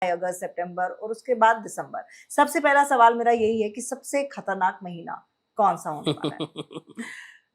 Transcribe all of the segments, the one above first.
अगस्त, सितंबर और उसके बाद दिसंबर। सबसे पहला सवाल मेरा यही है कि सबसे खतरनाक महीना कौन-सा होने वाला है?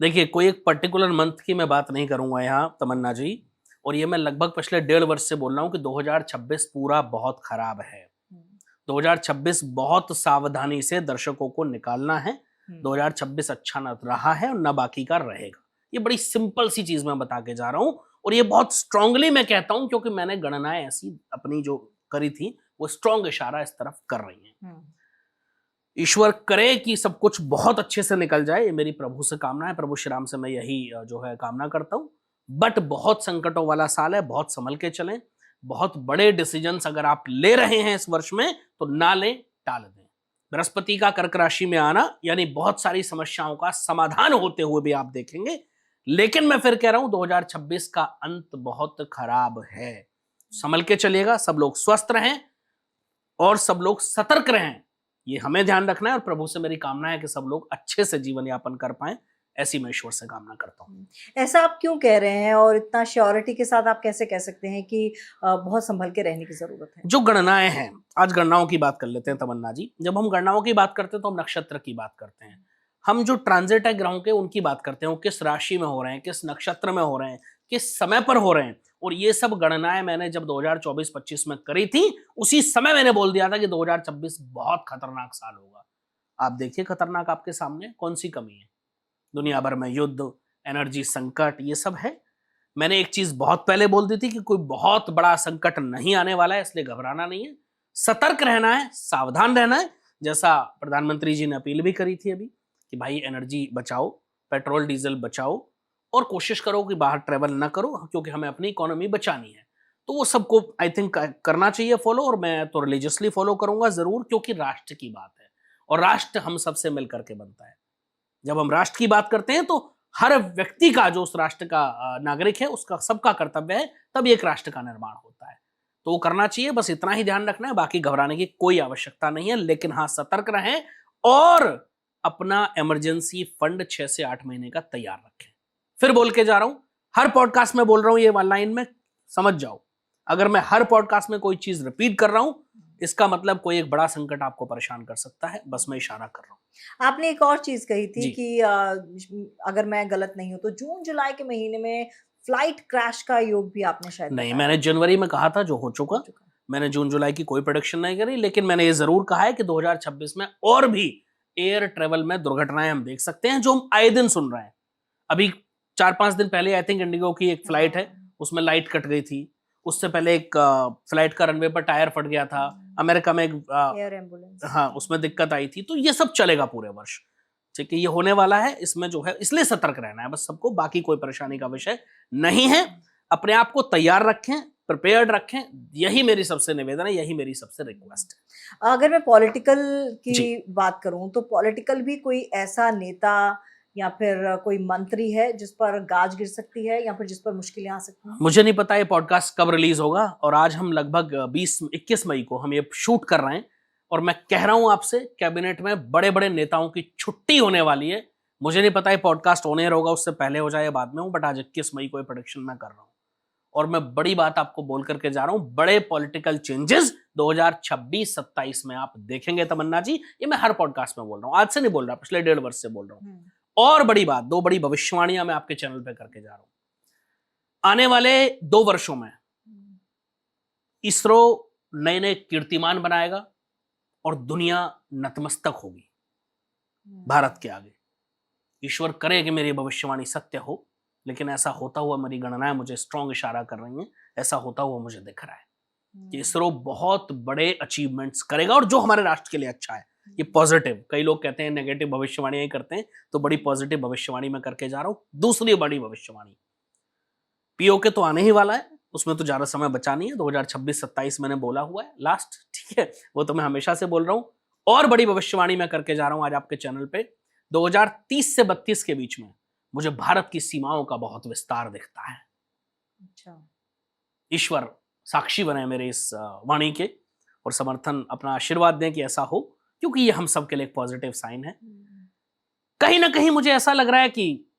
देखिए, कोई एक पर्टिकुलर मंथ की मैं बात नहीं करूँगा यहाँ तमन्ना जी, और ये मैं लगभग पिछले 1.5 वर्ष से बोल रहा हूँ कि 2026 पूरा बहुत खराब है। हुँ, 2026 बहुत सावधानी से दर्शकों को निकालना है। हुँ, 2026 अच्छा ना रहा है और ना बाकी का रहेगा। ये बड़ी सिंपल सी चीज़ मैं बता के जा रहा हूँ, और ये बहुत स्ट्रांगली मैं कहता हूँ क्योंकि मैंने गणनाएँ ऐसी अपनी जो करी थी, वो स्ट्रांग इशारा इस तरफ कर रही हैं। हुँ, ईश्वर करे कि सब कुछ बहुत अच्छे से निकल जाए, ये मेरी प्रभु से कामना है, प्रभु श्री राम से मैं यही जो है कामना करता हूँ। बट बहुत संकटों वाला साल है, बहुत संभल के चलें, बहुत बड़े डिसीजंस अगर आप ले रहे हैं इस वर्ष में तो ना लें, टाल दें। बृहस्पति का कर्क राशि में आना यानी बहुत सारी समस्याओं का समाधान होते हुए भी आप देखेंगे, लेकिन मैं फिर कह रहा हूं 2026 का अंत बहुत खराब है। संभल के चलिएगा, सब लोग स्वस्थ रहें और सब लोग सतर्क रहें, ये हमें ध्यान रखना है, और प्रभु से मेरी कामना है कि सब लोग अच्छे से जीवन यापन कर पाएं, ऐसी मैं ईश्वर से कामना करता हूं। हुँ। ऐसा आप क्यों कह रहे हैं और इतना श्योरिटी के साथ आप कैसे कह सकते हैं कि बहुत सँभल के रहने की ज़रूरत है? जो गणनाएं हैं, आज गणनाओं की बात कर लेते हैं तमन्ना जी। जब हम गणनाओं की बात करते हैं तो हम नक्षत्र की बात करते हैं, हम जो ट्रांजिट है ग्रहों के उनकी बात करते हैं, वो किस राशि में हो रहे हैं, किस नक्षत्र में हो रहे हैं, किस समय पर हो रहे हैं। और ये सब गणनाएं मैंने जब 2024-25 में करी थी, उसी समय मैंने बोल दिया था कि 2026 बहुत खतरनाक साल होगा। आप देखिए खतरनाक आपके सामने कौन सी कमी है। दुनिया भर में युद्ध, एनर्जी संकट, ये सब है। मैंने एक चीज बहुत पहले बोल दी थी कि कोई बहुत बड़ा संकट नहीं आने वाला है, इसलिए घबराना नहीं है, सतर्क रहना है, सावधान रहना है। जैसा प्रधानमंत्री जी ने अपील भी करी थी अभी कि भाई एनर्जी बचाओ, पेट्रोल डीजल बचाओ, और कोशिश करो कि बाहर ट्रेवल ना करो क्योंकि हमें अपनी इकोनॉमी बचानी है। तो वो सबको आई थिंक करना चाहिए फॉलो, और मैं तो रिलीजियसली फॉलो करूंगा जरूर, क्योंकि राष्ट्र की बात है और राष्ट्र हम सबसे मिल करके बनता है। जब हम राष्ट्र की बात करते हैं तो हर व्यक्ति का, जो उस राष्ट्र का नागरिक है, उसका सबका कर्तव्य है, तब एक राष्ट्र का निर्माण होता है। तो वो करना चाहिए, बस इतना ही ध्यान रखना है, बाकी घबराने की कोई आवश्यकता नहीं है। लेकिन हाँ, सतर्क रहें और अपना इमरजेंसी फंड 6 से 8 महीने का तैयार रखें। फिर बोल के जा रहा हूं, हर पॉडकास्ट में बोल रहा हूं, ये वन लाइन में समझ जाओ। अगर मैं हर पॉडकास्ट में कोई चीज रिपीट कर रहा हूं, इसका मतलब कोई एक बड़ा संकट आपको परेशान कर सकता है, बस मैं इशारा कर रहा हूं। आपने एक और चीज़ कही थी जी। कि अगर मैं गलत नहीं हूँ तो जून-जुलाई के महीने में फ्लाइट क्रैश का योग भी आपने शायद नहीं, बताया मैंने जनवरी में कहा था जो हो हो चुका। चुका। मैंने जून-जुलाई की कोई प्रेडिक्शन नहीं करी, लेकिन मैंने ये ज़रूर कहा है कि 2026 में और भी एयर ट्रैवल में दुर्घटनाएँ हम देख सकते हैं, जो हम आए दिन सुन रहे हैं। अभी 4-5 दिन पहले आई थिंक इंडिगो की एक फ्लाइट है, हाँ। उसमें लाइट कट गई थी। उससे पहले एक फ्लाइट का रनवे पर टायर फट गया था। हुँ, अमेरिका में एक एयर एम्बुलेंस। हाँ, उसमें दिक्कत आई थी। तो ये सब चलेगा पूरे वर्ष। ठीक है, ये होने वाला है, इसमें जो है इसलिए सतर्क रहना है बस सबको, बाकी कोई परेशानी का विषय नहीं है। अपने आप को तैयार रखें, प्रिपेयर्ड रखें, यही मेरी सबसे निवेदन है, यही मेरी सबसे रिक्वेस्ट है। अगर मैं पॉलिटिकल की जी। बात करूँ तो पॉलिटिकल भी कोई ऐसा नेता या फिर कोई मंत्री है जिस पर गाज गिर सकती है या फिर जिस पर मुश्किलें आ सकती हैं? मुझे नहीं पता ये पॉडकास्ट कब रिलीज होगा, और आज हम लगभग 20-21 मई को हम ये शूट कर रहे हैं, और मैं कह रहा हूं आपसे, कैबिनेट में बड़े बड़े नेताओं की छुट्टी होने वाली है। मुझे नहीं पता ये पॉडकास्ट ऑन एयर होगा उससे पहले हो जाए या बाद में हो, बट आज 21 मई को ये प्रोडिक्शन मैं कर रहा हूं, और मैं बड़ी बात आपको बोल करके जा रहा हूं, बड़े पॉलिटिकल चेंजेस 2026-27 में आप देखेंगे तमन्ना जी। ये मैं हर पॉडकास्ट में बोल रहा हूं, आज से नहीं बोल रहा, पिछले 1.5 वर्ष से बोल रहा हूं। हुँ, और बड़ी बात, 2 बड़ी भविष्यवाणियां मैं आपके चैनल पे करके जा रहा हूं। आने वाले 2 वर्षों में हुँ, इसरो नए नए कीर्तिमान बनाएगा और दुनिया नतमस्तक होगी हुँ, भारत के आगे। ईश्वर करे कि मेरी भविष्यवाणी सत्य हो, लेकिन ऐसा होता हुआ मेरी गणनाएं मुझे स्ट्रांग इशारा कर रही हैं, ऐसा होता हुआ मुझे दिख रहा है कि हुँ, इसरो बहुत बड़े अचीवमेंट्स करेगा, और जो हमारे राष्ट्र के लिए अच्छा है। ये हुँ, पॉजिटिव, कई लोग कहते हैं नेगेटिव भविष्यवाणियां ही करते हैं, तो बड़ी पॉजिटिव भविष्यवाणी मैं करके जा रहा हूं। दूसरी बड़ी भविष्यवाणी, पीओके तो आने ही वाला है, उसमें तो ज्यादा समय बचा नहीं है, 2026-27 मैंने बोला हुआ है लास्ट, ठीक है, वो तो मैं हमेशा से बोल रहा हूं। और बड़ी भविष्यवाणी मैं करके जा रहा हूं आज आपके चैनल पे, 2030 से 32 के बीच में मुझे भारत की सीमाओं का बहुत विस्तार दिखता है। अच्छा। ईश्वर साक्षी बने मेरे इस वाणी के, और समर्थन अपना आशीर्वाद दें कि ऐसा हो, क्योंकि ये हम सबके लिए एक पॉजिटिव साइन है। हुँ, कहीं ना कहीं मुझे ऐसा लग रहा है कि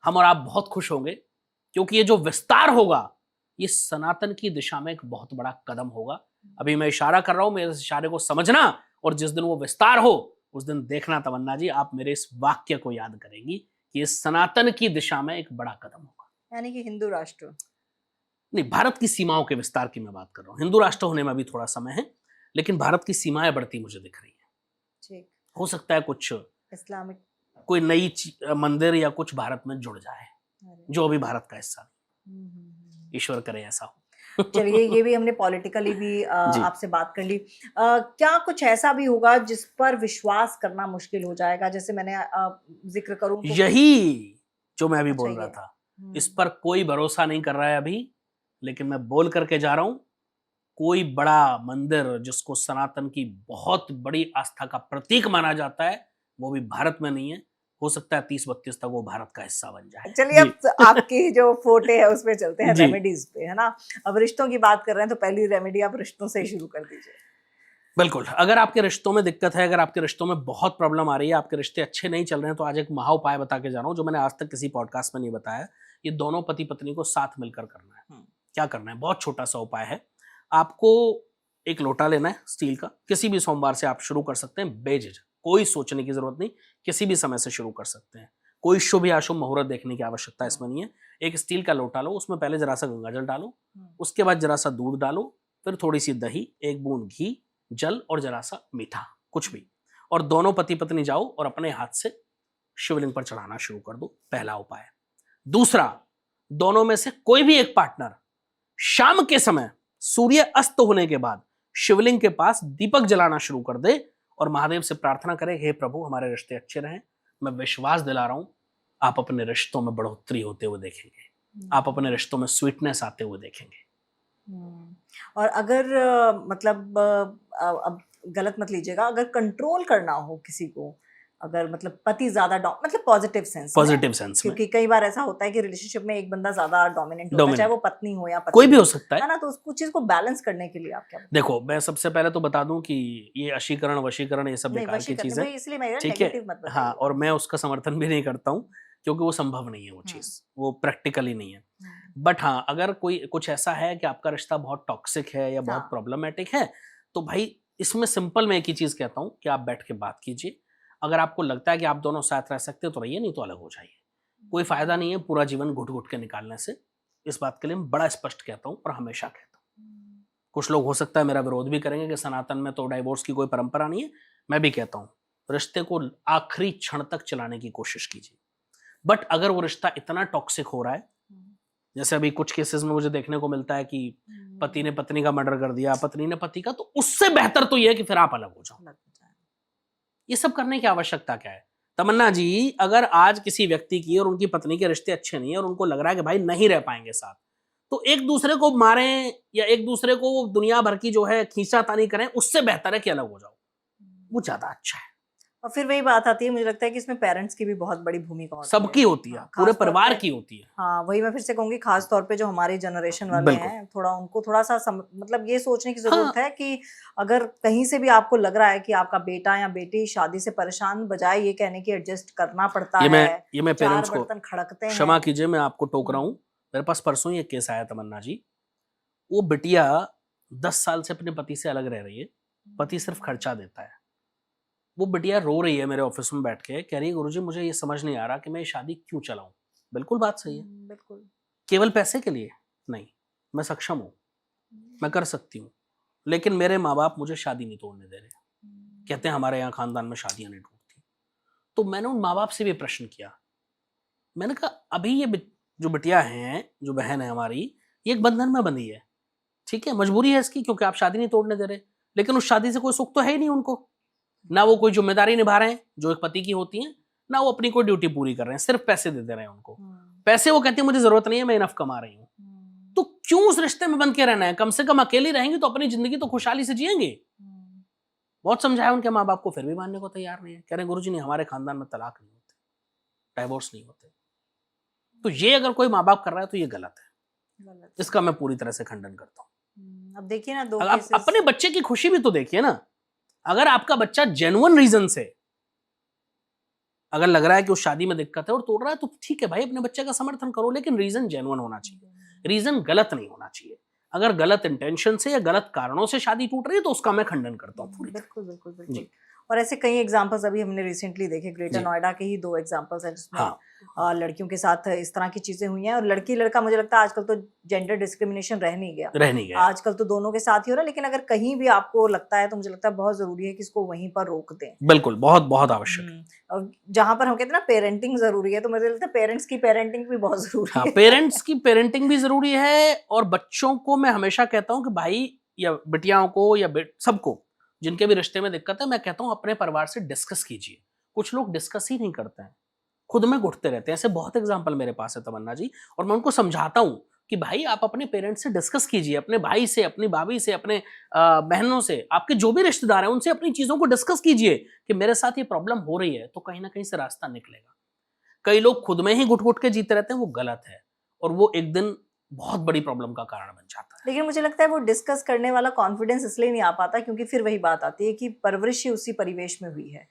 हम और आप बहुत खुश होंगे, क्योंकि ये जो विस्तार होगा, ये सनातन की दिशा में एक बहुत बड़ा कदम होगा। अभी मैं इशारा कर रहा हूं, मेरे इस इशारे को समझना, और जिस दिन वो विस्तार हो उस दिन देखना तमन्ना जी, आप मेरे इस वाक्य को याद करेंगी कि इस सनातन की दिशा में एक बड़ा कदम होगा। यानी कि हिंदू राष्ट्र। नहीं, भारत की सीमाओं के विस्तार की मैं बात कर रहा हूँ। हिंदू राष्ट्र होने में अभी थोड़ा समय है, लेकिन भारत की सीमाएं बढ़ती मुझे दिख रही है। ठीक। हो सकता है कुछ इस्लामिक कोई नई मंदिर या कुछ भारत में जुड़ जाए, जो अभी भारत का हिस्सा नहीं। ईश्वर करे ऐसा हो। चलिए, ये भी हमने पॉलिटिकली भी जी। आपसे बात कर ली। क्या कुछ ऐसा भी होगा जिस पर विश्वास करना मुश्किल हो जाएगा? जैसे मैंने जिक्र करूं तो यही जो मैं अभी अच्छा बोल रहा ये था, इस पर कोई भरोसा नहीं कर रहा है अभी, लेकिन मैं बोल करके जा रहा हूं, कोई बड़ा मंदिर जिसको सनातन की बहुत बड़ी आस्था का प्रतीक माना जाता है, वो भी भारत में नहीं है। हो सकता है 30-32 तक वो भारत का हिस्सा बन जाए। चलिए, जी। अब आपकी जो फोटे है उसमें चलते हैं, जी। रेमेडीज पे, है ना? अब रिश्तों की बात कर रहे हैं तो पहली रेमेडी आप रिश्तों से ही शुरू कर दीजिए। बिल्कुल, अगर आपके रिश्तों में दिक्कत है, अगर आपके रिश्तों में बहुत प्रॉब्लम आ रही है, आपके रिश्ते अच्छे नहीं चल रहे हैं, तो आज एक महा उपाय बता के जा रहा हूँ, जो मैंने आज तक किसी पॉडकास्ट में नहीं बताया। ये दोनों पति पत्नी को साथ मिलकर करना है। क्या करना है? बहुत छोटा सा उपाय है। आपको एक लोटा लेना है स्टील का, किसी भी सोमवार से आप शुरू कर सकते हैं बेझिझक, कोई सोचने की जरूरत नहीं, किसी भी समय से शुरू कर सकते हैं, कोई शुभ या अशुभ मुहूर्त देखने की आवश्यकता इसमें नहीं है। एक स्टील का लोटा लो, उसमें पहले जरा सा गंगा जल डालो, उसके बाद जरा सा दूध डालो, फिर थोड़ी सी दही, एक बूंद घी, जल और जरा सा मीठा, कुछ भी, और दोनों पति पत्नी जाओ और अपने हाथ से शिवलिंग पर चढ़ाना शुरू कर दो। पहला उपाय। दूसरा, दोनों में से कोई भी एक पार्टनर शाम के समय सूर्य अस्त होने के बाद शिवलिंग के पास दीपक जलाना शुरू कर दे और महादेव से प्रार्थना करे, हे प्रभु हमारे रिश्ते अच्छे रहें। मैं विश्वास दिला रहा हूं, आप अपने रिश्तों में बढ़ोतरी होते हुए देखेंगे, आप अपने रिश्तों में स्वीटनेस आते हुए देखेंगे। और अगर मतलब अब गलत मत लीजिएगा, अगर कंट्रोल करना हो किसी को, अगर मतलब पति ज्यादा मतलब पॉजिटिव सेंस में, पॉजिटिव सेंस में, क्योंकि कई बार ऐसा होता है कि रिलेशनशिप में एक बंदा ज्यादा डोमिनेंट होता है, चाहे वो पत्नी हो या पति कोई भी हो सकता है ना, तो उस चीज को बैलेंस करने के लिए आप क्या बताएं? देखो, मैं सबसे पहले तो बता दूं कि ये अशीकरण वशीकरण ये सब नहीं, बेकार की चीज है, इसलिए मैं ठीक है? नेगेटिव मत हाँ, बताइए। और मैं उसका समर्थन भी नहीं करता हूँ, क्योंकि वो संभव नहीं है, वो चीज, वो प्रैक्टिकली नहीं है। बट हाँ, अगर कोई कुछ ऐसा है कि आपका रिश्ता बहुत टॉक्सिक है या बहुत प्रॉब्लमेटिक है, तो भाई इसमें सिंपल मैं एक ही चीज कहता हूँ कि आप बैठ के बात कीजिए। अगर आपको लगता है कि आप दोनों साथ रह सकते हो तो रहिए, नहीं तो अलग हो जाइए। कोई फायदा नहीं है पूरा जीवन घुट घुट के निकालने से। इस बात के लिए मैं बड़ा स्पष्ट कहता हूँ और हमेशा कहता हूँ। कुछ लोग हो सकता है मेरा विरोध भी करेंगे कि सनातन में तो डाइवोर्स की कोई परंपरा नहीं है। मैं भी कहता हूँ रिश्ते को आखिरी क्षण तक चलाने की कोशिश कीजिए। बट अगर वो रिश्ता इतना टॉक्सिक हो रहा है, जैसे अभी कुछ केसेस में मुझे देखने को मिलता है कि पति ने पत्नी का मर्डर कर दिया, पत्नी ने पति का, तो उससे बेहतर तो ये है कि फिर आप अलग हो जाओ। ये सब करने की आवश्यकता क्या है? तमन्ना जी, अगर आज किसी व्यक्ति की और उनकी पत्नी के रिश्ते अच्छे नहीं है और उनको लग रहा है कि भाई नहीं रह पाएंगे साथ, तो एक दूसरे को मारें या एक दूसरे को दुनिया भर की जो है खींचातानी करें, उससे बेहतर है कि अलग हो जाओ। वो ज्यादा अच्छा है। और फिर वही बात आती है, मुझे लगता है कि इसमें पेरेंट्स की भी बहुत बड़ी भूमिका होती है, सबकी होती है, पूरे परिवार की होती है। हाँ, वही मैं फिर से कहूंगी, खास तौर पे जो हमारी जनरेशन वाले हैं, थोड़ा उनको थोड़ा सा मतलब ये सोचने की जरूरत है कि अगर कहीं से भी आपको लग रहा है कि आपका बेटा या बेटी शादी से परेशान, बजाय ये कहने की एडजस्ट करना पड़ता है, ये मैं पेरेंट्स को बर्तन खड़कते हैं। क्षमा कीजिए, मैं आपको टोक रहा हूँ। मेरे पास परसों ही एक केस आया तमन्ना जी। वो बिटिया 10 साल से अपने पति से अलग रह रही है, पति सिर्फ खर्चा देता है। वो बिटिया रो रही है मेरे ऑफिस में बैठ के, कह रही है गुरुजी मुझे ये समझ नहीं आ रहा कि मैं ये शादी क्यों चलाऊं। बिल्कुल बात सही है, बिल्कुल। केवल पैसे के लिए नहीं, मैं सक्षम हूं, मैं कर सकती हूँ, लेकिन मेरे माँ बाप मुझे शादी नहीं तोड़ने दे रहे। कहते हैं हमारे यहाँ खानदान में शादियां नहीं टूटती। तो मैंने उन माँ बाप से भी प्रश्न किया, मैंने कहा अभी ये जो बिटिया है, जो बहन है हमारी, ये एक बंधन में बंधी है, ठीक है, मजबूरी है इसकी क्योंकि आप शादी नहीं तोड़ने दे रहे, लेकिन उस शादी से कोई सुख तो है ही नहीं उनको, ना वो कोई जिम्मेदारी निभा रहे हैं जो एक पति की होती है, ना वो अपनी कोई ड्यूटी पूरी कर रहे हैं, सिर्फ पैसे दे दे रहे हैं उनको। पैसे वो कहती है मुझे जरूरत नहीं है, मैं इनफ कमा रही हूँ। तो क्यों उस रिश्ते में बंध के रहना है? कम से कम अकेली रहेंगी तो अपनी जिंदगी तो खुशहाली से जिएंगे। बहुत समझाया उनके माँ बाप को, फिर भी मानने को तैयार नहीं है। कह रहे गुरुजी नहीं, हमारे खानदान में तलाक नहीं होते, डाइवोर्स नहीं होते। तो ये अगर कोई माँ बाप कर रहा है तो ये गलत है, इसका मैं पूरी तरह से खंडन करता हूँ। अब देखिए ना, आप अपने बच्चे की खुशी भी तो देखिए ना। अगर आपका बच्चा जेन्युइन रीजन से अगर लग रहा है कि उस शादी में दिक्कत है और तोड़ रहा है, तो ठीक है भाई, अपने बच्चे का समर्थन करो, लेकिन रीजन जेन्युइन होना चाहिए, रीजन गलत नहीं होना चाहिए। अगर गलत इंटेंशन से या गलत कारणों से शादी टूट रही है तो उसका मैं खंडन करता हूँ पूरी तरह। बिल्कुल बिल्कुल जी बिल्कुल। और ऐसे कई एग्जांपल्स अभी हमने रिसेंटली देखे, ग्रेटर जी नोएडा के ही 2 एग्जांपल्स हैं जिसमें हाँ लड़कियों के साथ इस तरह की चीजें हुई हैं। और लड़की लड़का, मुझे लगता है आजकल तो जेंडर डिस्क्रिमिनेशन रह नहीं गया, रह नहीं गया। आजकल तो दोनों के साथ ही हो रहा है। लेकिन अगर कहीं भी आपको लगता है तो मुझे लगता है बहुत जरूरी है कि इसको वहीं पर रोक दें। बिल्कुल, बहुत बहुत आवश्यक है। और जहां पर हम कहते हैं ना पेरेंटिंग जरूरी है, तो मुझे लगता है पेरेंट्स की पेरेंटिंग भी बहुत जरूरी हाँ, है। पेरेंट्स की पेरेंटिंग भी जरूरी है। और बच्चों को मैं हमेशा कहता हूँ कि भाई या बिटियाओं को या सबको जिनके भी रिश्ते में दिक्कत है, मैं कहता हूँ अपने परिवार से डिस्कस कीजिए। कुछ लोग डिस्कस ही नहीं करते हैं, खुद में घुटते रहते हैं। ऐसे बहुत एग्जाम्पल मेरे पास है तमन्ना जी। और मैं उनको समझाता हूँ कि भाई आप अपने पेरेंट्स से डिस्कस कीजिए, अपने भाई से, अपनी भाभी से, अपने बहनों से, आपके जो भी रिश्तेदार हैं उनसे अपनी चीजों को डिस्कस कीजिए कि मेरे साथ ये प्रॉब्लम हो रही है, तो कहीं ना कहीं से रास्ता निकलेगा। कई लोग खुद में ही घुट घुट के जीते रहते हैं, वो गलत है और वो एक दिन बहुत बड़ी प्रॉब्लम का कारण बन जाता है। लेकिन मुझे लगता है वो डिस्कस करने वाला कॉन्फिडेंस इसलिए नहीं आ पाता क्योंकि फिर वही बात आती है कि परवरिश ही उसी परिवेश में हुई है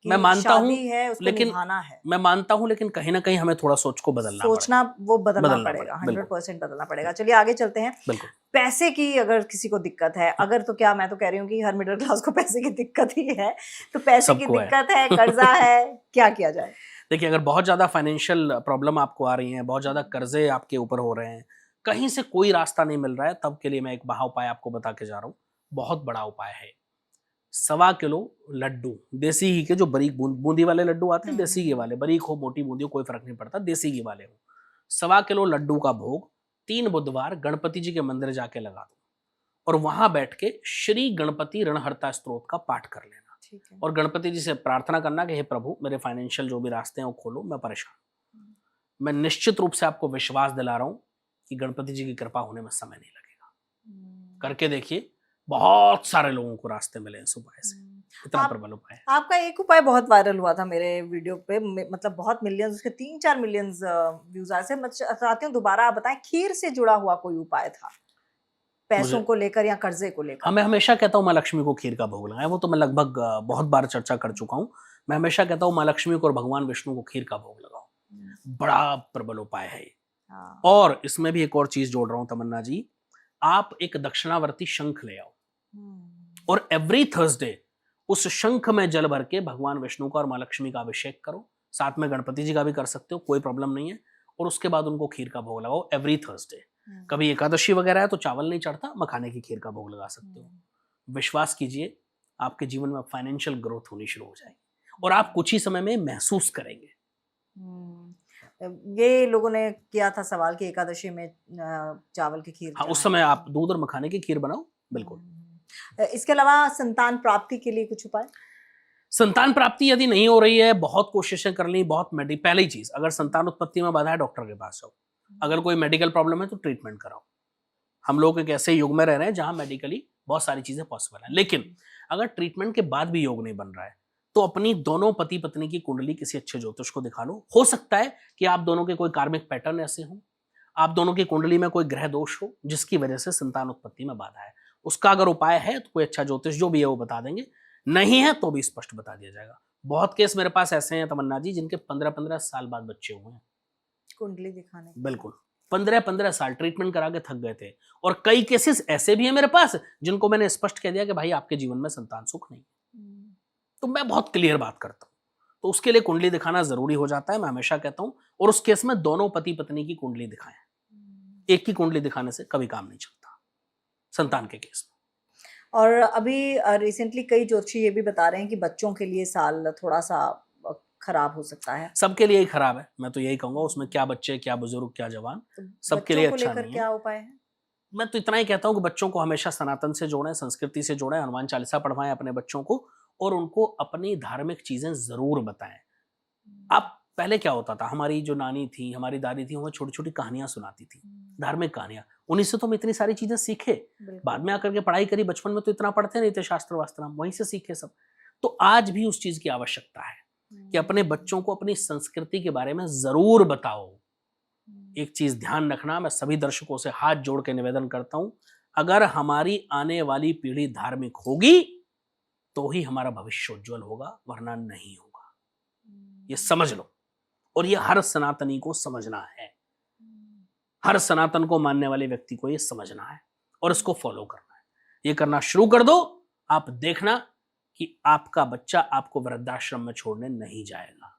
मैं कि मानता हूं, शादी है, उसको लेकिन निभाना है। मैं मानता हूं लेकिन कहीं ना कहीं हमें थोड़ा सोच को बदलना सोचना वो पड़ेगा, बदलना बदलना पड़ेगा, पड़ेगा। 100% बदलना पड़ेगा। चलिए आगे चलते हैं। बिल्कुल पैसे की अगर किसी को दिक्कत है, अगर, तो क्या, मैं तो कह रही हूँ कि हर मिडिल क्लास को पैसे की दिक्कत ही है, तो पैसे की सबको है। दिक्कत है, कर्जा है, क्या किया जाए? देखिए, अगर बहुत ज्यादा फाइनेंशियल प्रॉब्लम आपको आ रही है, बहुत ज्यादा कर्जे आपके ऊपर हो रहे हैं, कहीं से कोई रास्ता नहीं मिल रहा है, तब के लिए मैं एक महा उपाय आपको बता के जा रहा हूँ। बहुत बड़ा उपाय है। 1.25 किलो लड्डू, देसी घी के, जो बरीक बूंदी वाले लड्डू आते हैं, देसी घी वाले, बरीक हो मोटी बूंदी हो कोई फर्क नहीं पड़ता, देसी घी वाले हो। 1.25 किलो लड्डू का भोग 3 बुधवार गणपति जी के मंदिर जाके लगा दो और वहां बैठ के श्री गणपति ऋणहर्ता स्तोत्र का पाठ कर लेना। ठीक है। और गणपति जी से प्रार्थना करना कि हे प्रभु, मेरे फाइनेंशियल जो भी रास्ते हैं वो खोलो, मैं परेशान हूं। मैं निश्चित रूप से आपको विश्वास दिला रहा हूं कि गणपति जी की कृपा होने में समय नहीं लगेगा। करके देखिए, बहुत सारे लोगों को रास्ते मिले इस उपाय से। इतना आप प्रबल उपाय है। आपका एक उपाय बहुत वायरल हुआ था मेरे वीडियो पे, मतलब बहुत मिलियंस, उसके 3-4 मिलियंस व्यूज आए थे। मैं चाहती हूँ दोबारा आप बताएं, खीर से जुड़ा हुआ कोई उपाय था पैसों मुझे को लेकर या कर्जे को लेकर? मैं हमेशा कहता हूँ माँ लक्ष्मी को खीर का भोग लगाएं, वो तो मैं लगभग बहुत बार चर्चा कर चुका हूँ। मैं हमेशा कहता हूँ माँ लक्ष्मी को और भगवान विष्णु को खीर का भोग लगाओ, बड़ा प्रबल उपाय है ये। हाँ। और इसमें भी एक और चीज जोड़ रहा हूं तमन्ना जी, आप एक दक्षिणावर्ती शंख ले आओ और एवरी थर्सडे उस शंख में जल भर के भगवान विष्णु का और माँ लक्ष्मी का अभिषेक करो। साथ में गणपति जी का भी कर सकते हो, कोई प्रॉब्लम नहीं है। और उसके बाद उनको खीर का भोग लगाओ एवरी थर्सडे। कभी एकादशी वगैरह है तो चावल नहीं चढ़ता, मखाने की खीर का भोग लगा सकते हो। विश्वास कीजिए, आपके जीवन में फाइनेंशियल ग्रोथ होनी शुरू हो जाएगी और आप कुछ ही समय में महसूस करेंगे। ये लोगों ने किया था सवाल कि एकादशी में चावल की खीर हाँ, उस चढ़ाएं। समय आप दूध और मखाने की खीर बनाओ। बिल्कुल। इसके अलावा संतान प्राप्ति के लिए कुछ उपाय? संतान प्राप्ति यदि नहीं हो रही है, बहुत कोशिशें कर ली, बहुत पहली चीज, अगर संतान उत्पत्ति में बाधा है, डॉक्टर के पास जाओ। अगर कोई मेडिकल प्रॉब्लम है तो ट्रीटमेंट कराओ। हम लोग एक ऐसे युग में रह रहे हैं जहां मेडिकली बहुत सारी चीजें पॉसिबल है। लेकिन अगर ट्रीटमेंट के बाद भी योग नहीं बन रहा है तो अपनी दोनों पति पत्नी की कुंडली किसी अच्छे ज्योतिष को दिखा लो। हो सकता है कि आप दोनों के कोई कार्मिक पैटर्न ऐसे हो, आप दोनों की कुंडली में कोई ग्रह दोष हो जिसकी वजह से संतान उत्पत्ति में बाधा है। उसका अगर उपाय है तो कोई अच्छा ज्योतिष जो भी है वो बता देंगे, नहीं है तो भी स्पष्ट बता दिया जाएगा। बहुत केस मेरे पास ऐसे हैं तमन्ना जी जिनके 15-15 साल बाद बच्चे हुए हैं। कुंडली दिखाने के बिल्कुल, 15-15 साल ट्रीटमेंट करा के थक गए थे। और कई केसेस ऐसे भी हैं मेरे पास जिनको मैंने स्पष्ट कह दिया कि भाई आपके जीवन में संतान सुख नहीं। तो मैं बहुत क्लियर बात करता हूँ, तो उसके लिए कुंडली दिखाना जरूरी हो जाता है। मैं हमेशा कहता हूँ, और उस केस में दोनों पति पत्नी की कुंडली दिखाएं। एक की कुंडली दिखाने से कभी काम नहीं चलता संतान के केस में। और अभी रिसेंटली कई ज्योतिषी ये भी बता रहे हैं कि बच्चों के लिए साल थोड़ा सा खराब हो सकता है। सबके लिए ही खराब है, मैं तो यही कहूंगा। उसमें क्या बच्चे, क्या बुजुर्ग, क्या जवान, तो सबके बच्चों लिए को अच्छा लेकर नहीं है। क्या उपाय है? मैं तो इतना ही कहता हूँ कि बच्चों को हमेशा सनातन से जोड़ें, संस्कृति से जोड़ें, हनुमान चालीसा पढ़वाएं अपने बच्चों को और उनको अपनी धार्मिक चीजें जरूर बताएं। आप पहले क्या होता था, हमारी जो नानी थी, हमारी दादी थी, हमें छोटी छोटी कहानियां सुनाती थी, धार्मिक कहानियां। उन्हीं से तो हम इतनी सारी चीजें सीखे। बाद में आकर के पढ़ाई करी, बचपन में तो इतना पढ़ते नहीं थे शास्त्र वास्त्र, हम वहीं से सीखे सब। तो आज भी उस चीज की आवश्यकता है कि अपने बच्चों को अपनी संस्कृति के बारे में जरूर बताओ। एक चीज ध्यान रखना, मैं सभी दर्शकों से हाथ जोड़ के निवेदन करता हूं, अगर हमारी आने वाली पीढ़ी धार्मिक होगी तो ही हमारा भविष्य उज्जवल होगा, वरना नहीं होगा। ये समझ लो। और ये हर सनातनी को समझना है, हर सनातन को मानने वाले व्यक्ति को ये समझना है। और इसको फॉलो करना है। ये करना शुरू कर दो, आप देखना कि आपका बच्चा आपको वृद्धाश्रम में छोड़ने नहीं जाएगा।